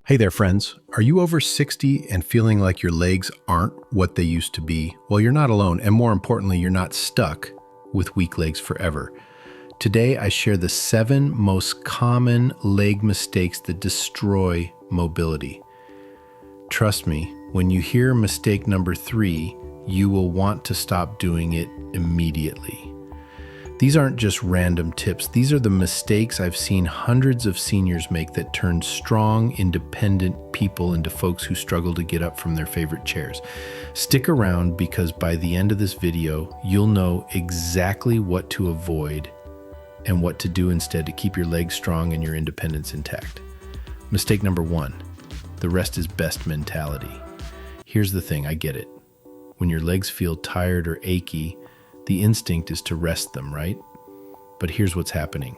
Hey there, friends. Are you over 60 and feeling like your legs aren't what they used to be? Well, you're not alone, and more importantly, you're not stuck with weak legs forever. Today, I share the 7 most common leg mistakes that destroy mobility. Trust me, when you hear mistake number 3, you will want to stop doing it immediately. These aren't just random tips. These are the mistakes I've seen hundreds of seniors make that turn strong, independent people into folks who struggle to get up from their favorite chairs. Stick around because by the end of this video, you'll know exactly what to avoid and what to do instead to keep your legs strong and your independence intact. Mistake number 1, the rest is best mentality. Here's the thing, I get it. When your legs feel tired or achy, the instinct is to rest them, right? But here's what's happening.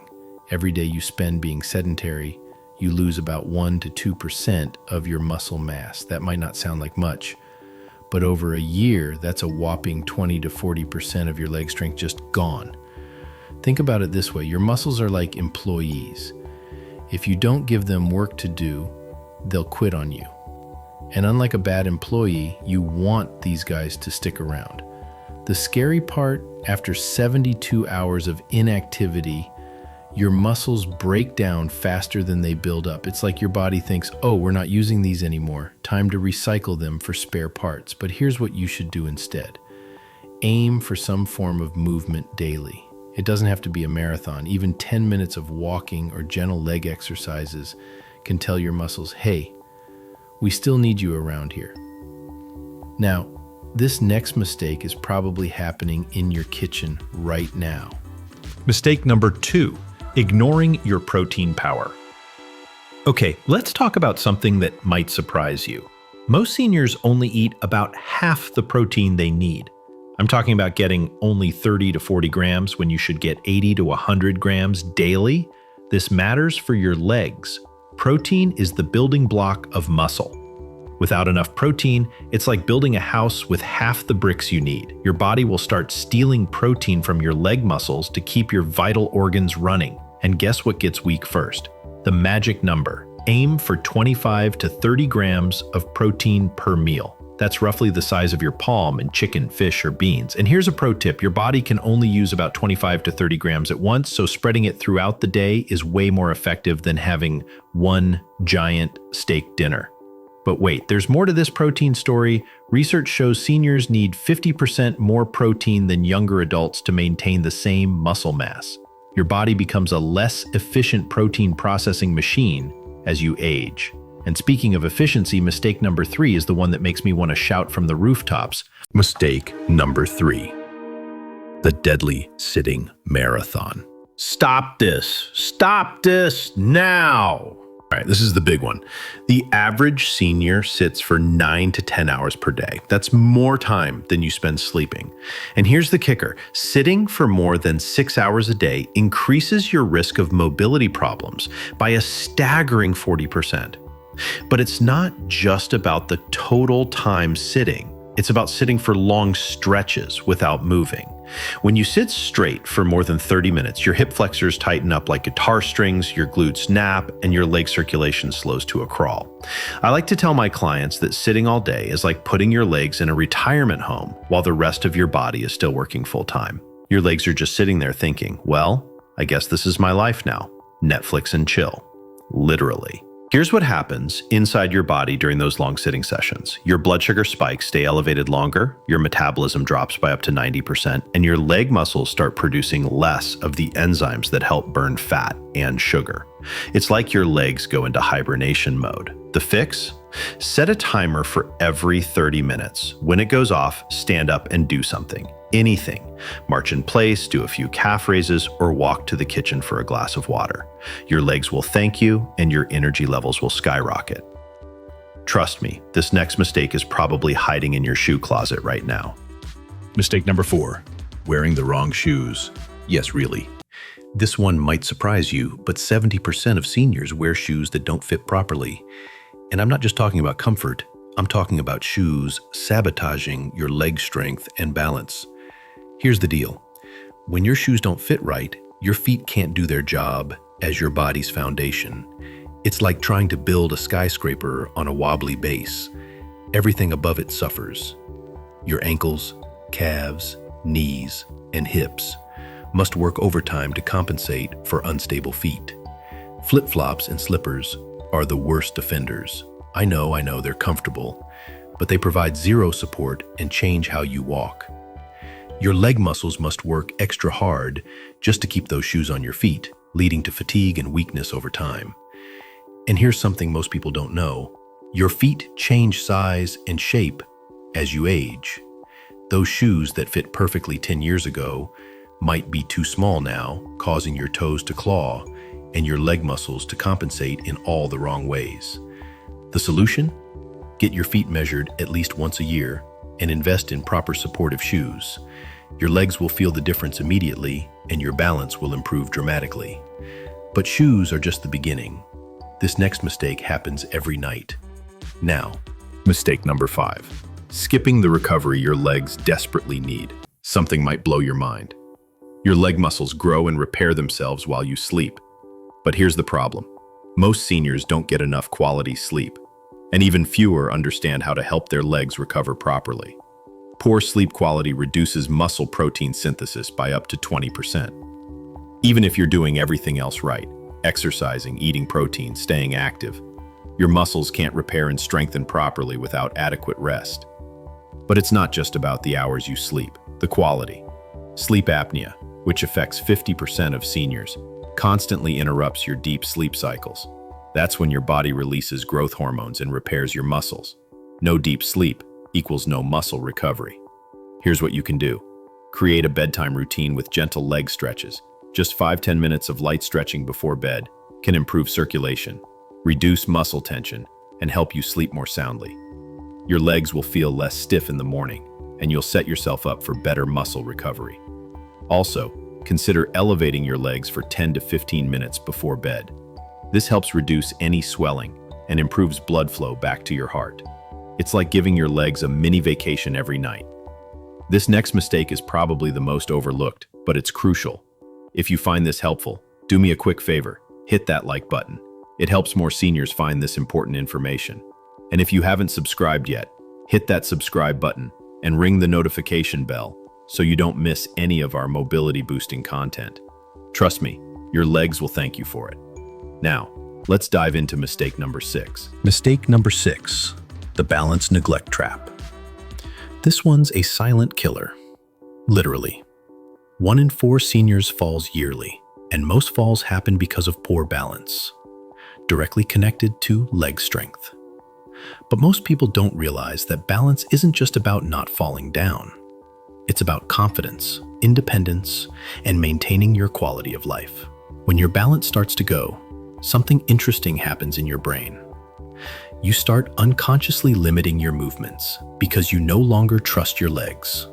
Every day you spend being sedentary, you lose about 1 to 2% of your muscle mass. That might not sound like much, but over a year, that's a whopping 20 to 40% of your leg strength just gone. Think about it this way. Your muscles are like employees. If you don't give them work to do, they'll quit on you. And unlike a bad employee, you want these guys to stick around. The scary part, after 72 hours of inactivity, your muscles break down faster than they build up. It's like your body thinks, oh, we're not using these anymore. Time to recycle them for spare parts. But here's what you should do instead. Aim for some form of movement daily. It doesn't have to be a marathon. Even 10 minutes of walking or gentle leg exercises can tell your muscles, hey, we still need you around here. Now, this next mistake is probably happening in your kitchen right now. Mistake number 2, ignoring your protein power. Okay, let's talk about something that might surprise you. Most seniors only eat about half the protein they need. I'm talking about getting only 30 to 40 grams when you should get 80 to 100 grams daily. This matters for your legs. Protein is the building block of muscle. Without enough protein, it's like building a house with half the bricks you need. Your body will start stealing protein from your leg muscles to keep your vital organs running. And guess what gets weak first? The magic number. Aim for 25 to 30 grams of protein per meal. That's roughly the size of your palm in chicken, fish, or beans. And here's a pro tip. Your body can only use about 25 to 30 grams at once, so spreading it throughout the day is way more effective than having one giant steak dinner. But wait, there's more to this protein story. Research shows seniors need 50% more protein than younger adults to maintain the same muscle mass. Your body becomes a less efficient protein processing machine as you age. And speaking of efficiency, mistake number 3 is the one that makes me want to shout from the rooftops. Mistake number 3, the deadly sitting marathon. Stop this. Stop this now. All right, this is the big one. The average senior sits for 9 to 10 hours per day. That's more time than you spend sleeping. And here's the kicker. Sitting for more than 6 hours a day increases your risk of mobility problems by a staggering 40%. But it's not just about the total time sitting. It's about sitting for long stretches without moving. When you sit straight for more than 30 minutes, your hip flexors tighten up like guitar strings, your glutes snap, and your leg circulation slows to a crawl. I like to tell my clients that sitting all day is like putting your legs in a retirement home while the rest of your body is still working full time. Your legs are just sitting there thinking, well, I guess this is my life now. Netflix and chill. Literally. Here's what happens inside your body during those long sitting sessions. Your blood sugar spikes stay elevated longer, your metabolism drops by up to 90%, and your leg muscles start producing less of the enzymes that help burn fat and sugar. It's like your legs go into hibernation mode. The fix? Set a timer for every 30 minutes. When it goes off, stand up and do something. Anything. March in place, do a few calf raises, or walk to the kitchen for a glass of water. Your legs will thank you, and your energy levels will skyrocket. Trust me, this next mistake is probably hiding in your shoe closet right now. Mistake number 4, wearing the wrong shoes. Yes, really. This one might surprise you, but 70% of seniors wear shoes that don't fit properly. And I'm not just talking about comfort, I'm talking about shoes sabotaging your leg strength and balance. Here's the deal. When your shoes don't fit right, your feet can't do their job as your body's foundation. It's like trying to build a skyscraper on a wobbly base. Everything above it suffers. Your ankles, calves, knees, and hips must work overtime to compensate for unstable feet. Flip-flops and slippers are the worst offenders. I know, they're comfortable, but they provide zero support and change how you walk. Your leg muscles must work extra hard just to keep those shoes on your feet, leading to fatigue and weakness over time. And here's something most people don't know. Your feet change size and shape as you age. Those shoes that fit perfectly 10 years ago might be too small now, causing your toes to claw and your leg muscles to compensate in all the wrong ways. The solution? Get your feet measured at least once a year and invest in proper supportive shoes. Your legs will feel the difference immediately and your balance will improve dramatically. But shoes are just the beginning. This next mistake happens every night. Now, Mistake number 5. Skipping the recovery your legs desperately need. Something might blow your mind. Your leg muscles grow and repair themselves while you sleep. But here's the problem. Most seniors don't get enough quality sleep, and even fewer understand how to help their legs recover properly. Poor sleep quality reduces muscle protein synthesis by up to 20%. Even if you're doing everything else right, exercising, eating protein, staying active, your muscles can't repair and strengthen properly without adequate rest. But it's not just about the hours you sleep, the quality. Sleep apnea, which affects 50% of seniors, constantly interrupts your deep sleep cycles. That's when your body releases growth hormones and repairs your muscles. No deep sleep equals no muscle recovery. Here's what you can do. Create a bedtime routine with gentle leg stretches. Just 5-10 minutes of light stretching before bed can improve circulation, reduce muscle tension, and help you sleep more soundly. Your legs will feel less stiff in the morning, and you'll set yourself up for better muscle recovery. Also, consider elevating your legs for 10 to 15 minutes before bed. This helps reduce any swelling and improves blood flow back to your heart. It's like giving your legs a mini vacation every night. This next mistake is probably the most overlooked, but it's crucial. If you find this helpful, do me a quick favor, hit that like button. It helps more seniors find this important information. And if you haven't subscribed yet, hit that subscribe button and ring the notification bell so you don't miss any of our mobility boosting content. Trust me, your legs will thank you for it. Now, let's dive into mistake number 6. Mistake number 6, the balance neglect trap. This one's a silent killer. Literally. 1 in 4 seniors falls yearly, and most falls happen because of poor balance, directly connected to leg strength. But most people don't realize that balance isn't just about not falling down. It's about confidence, independence, and maintaining your quality of life. When your balance starts to go, something interesting happens in your brain. You start unconsciously limiting your movements because you no longer trust your legs.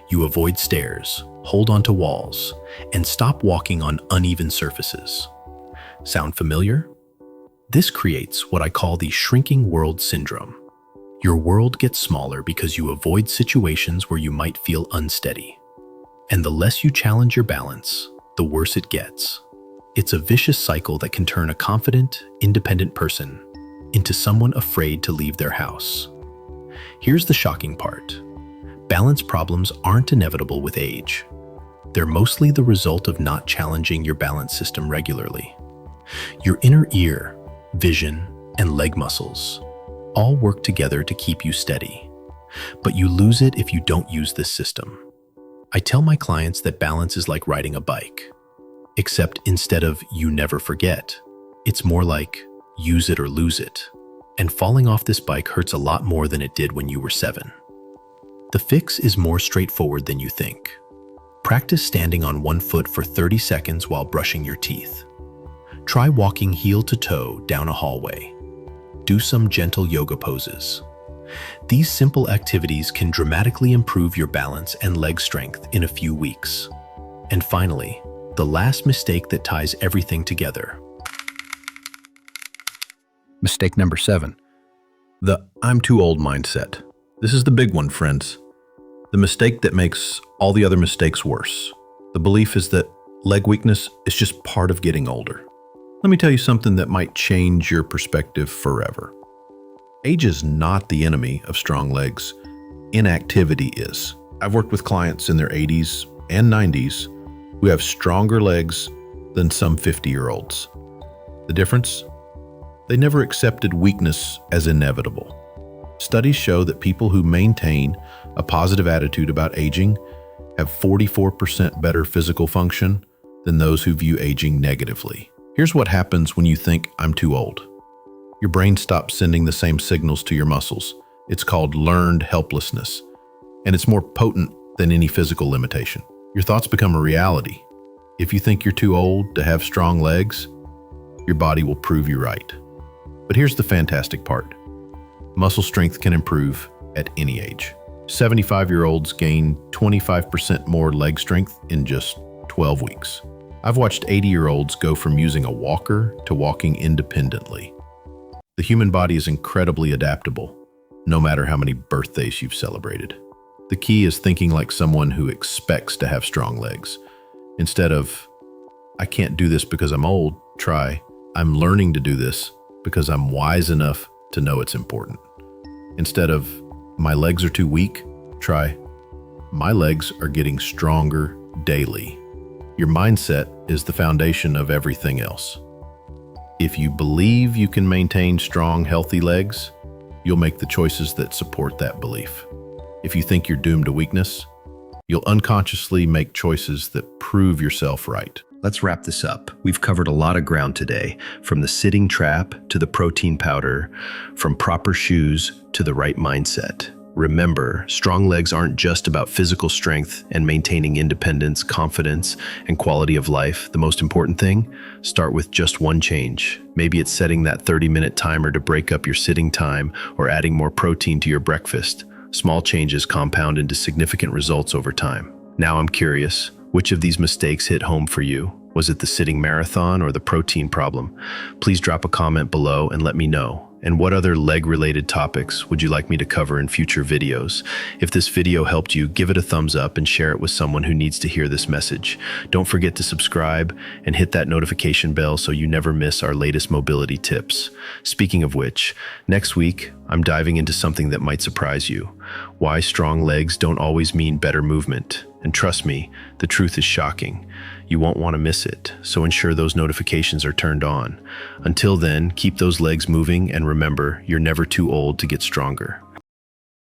You avoid stairs, hold onto walls, and stop walking on uneven surfaces. Sound familiar? This creates what I call the shrinking world syndrome. Your world gets smaller because you avoid situations where you might feel unsteady. And the less you challenge your balance, the worse it gets. It's a vicious cycle that can turn a confident, independent person into someone afraid to leave their house. Here's the shocking part. Balance problems aren't inevitable with age. They're mostly the result of not challenging your balance system regularly. Your inner ear, vision, and leg muscles all work together to keep you steady. But you lose it if you don't use this system. I tell my clients that balance is like riding a bike. Except instead of you never forget, it's more like use it or lose it. And falling off this bike hurts a lot more than it did when you were 7. The fix is more straightforward than you think. Practice standing on one foot for 30 seconds while brushing your teeth. Try walking heel to toe down a hallway. Do some gentle yoga poses. These simple activities can dramatically improve your balance and leg strength in a few weeks. And finally, the last mistake that ties everything together. Mistake number 7. The I'm too old mindset. This is the big one, friends. The mistake that makes all the other mistakes worse. The belief is that leg weakness is just part of getting older. Let me tell you something that might change your perspective forever. Age is not the enemy of strong legs. Inactivity is. I've worked with clients in their 80s and 90s who have stronger legs than some 50-year-olds. The difference? They never accepted weakness as inevitable. Studies show that people who maintain a positive attitude about aging have 44% better physical function than those who view aging negatively. Here's what happens when you think, I'm too old. Your brain stops sending the same signals to your muscles. It's called learned helplessness, and it's more potent than any physical limitation. Your thoughts become a reality. If you think you're too old to have strong legs, your body will prove you right. But here's the fantastic part. Muscle strength can improve at any age. 75-year-olds gain 25% more leg strength in just 12 weeks. I've watched 80-year-olds go from using a walker to walking independently. The human body is incredibly adaptable, no matter how many birthdays you've celebrated. The key is thinking like someone who expects to have strong legs. Instead of, I can't do this because I'm old, try, I'm learning to do this because I'm wise enough to know it's important. Instead of, my legs are too weak, try, my legs are getting stronger daily. Your mindset is the foundation of everything else. If you believe you can maintain strong, healthy legs, you'll make the choices that support that belief. If you think you're doomed to weakness, you'll unconsciously make choices that prove yourself right. Let's wrap this up. We've covered a lot of ground today, from the sitting trap to the protein powder, from proper shoes to the right mindset. Remember, strong legs aren't just about physical strength and maintaining independence, confidence, and quality of life. The most important thing? Start with just one change. Maybe it's setting that 30-minute timer to break up your sitting time or adding more protein to your breakfast. Small changes compound into significant results over time. Now I'm curious, which of these mistakes hit home for you? Was it the sitting marathon or the protein problem? Please drop a comment below and let me know. And what other leg-related topics would you like me to cover in future videos? If this video helped you, give it a thumbs up and share it with someone who needs to hear this message. Don't forget to subscribe and hit that notification bell so you never miss our latest mobility tips. Speaking of which, next week, I'm diving into something that might surprise you. Why strong legs don't always mean better movement. And trust me, the truth is shocking. You won't want to miss it, so ensure those notifications are turned on. Until then, keep those legs moving and remember, you're never too old to get stronger.